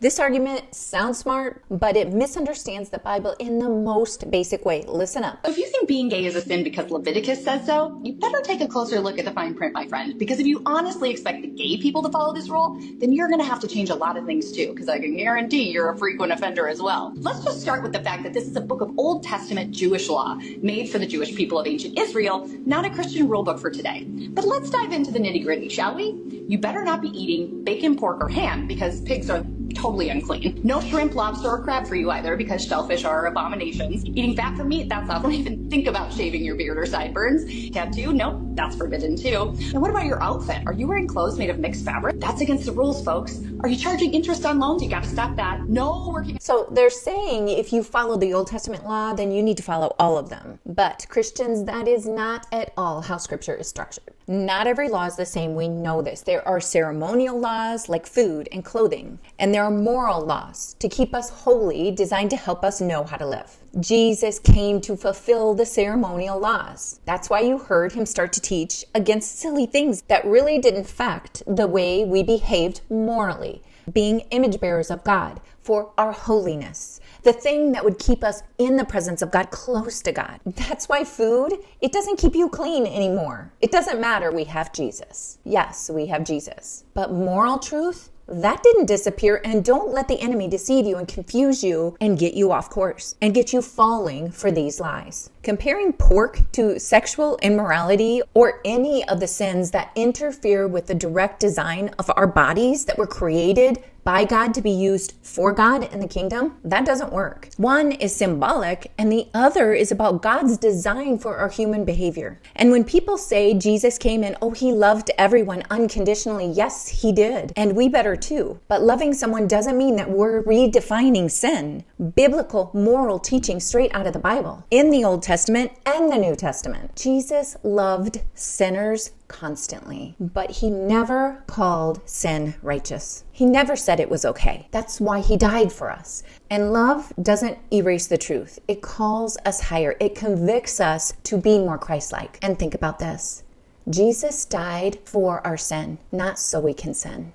This argument sounds smart, but it misunderstands the Bible in the most basic way. Listen up. If you think being gay is a sin because Leviticus says so, you better take a closer look at the fine print, my friend. Because if you honestly expect the gay people to follow this rule, then you're going to have to change a lot of things too, because I can guarantee you're a frequent offender as well. Let's just start with the fact that this is a book of Old Testament Jewish law, made for the Jewish people of ancient Israel, not a Christian rule book for today. But let's dive into the nitty-gritty, shall we? You better not be eating bacon, pork, or ham, because pigs are totally unclean. No shrimp, lobster, or crab for you either, because shellfish are abominations. Eating fat from meat, that's off. Don't even think about shaving your beard or sideburns. Tattoo, nope, that's forbidden too. And what about your outfit? Are you wearing clothes made of mixed fabric? That's against the rules, folks. Are you charging interest on loans? You gotta stop that. No working. So they're saying if you follow the Old Testament law, then you need to follow all of them. But Christians, that is not at all how Scripture is structured. Not every law is the same. We know this. There are ceremonial laws like food and clothing, and there are moral laws to keep us holy, designed to help us know how to live. Jesus came to fulfill the ceremonial laws. That's why you heard him start to teach against silly things that really didn't affect the way we behaved morally, being image bearers of God for our holiness, the thing that would keep us in the presence of God, close to God. That's why food, it doesn't keep you clean anymore. It doesn't matter, we have Jesus. Yes, we have Jesus. But moral truth, that didn't disappear, and don't let the enemy deceive you and confuse you and get you off course and get you falling for these lies. Comparing pork to sexual immorality or any of the sins that interfere with the direct design of our bodies that were created by God to be used for God in the kingdom, that doesn't work. One is symbolic and the other is about God's design for our human behavior. And when people say Jesus came and, he loved everyone unconditionally, yes, he did. And we better too. But loving someone doesn't mean that we're redefining sin. Biblical moral teaching straight out of the Bible, in the Old Testament and the New Testament. Jesus loved sinners constantly, but he never called sin righteous. He never said it was okay. That's why he died for us. And love doesn't erase the truth. It calls us higher. It convicts us to be more Christ-like. And think about this. Jesus died for our sin, not so we can sin.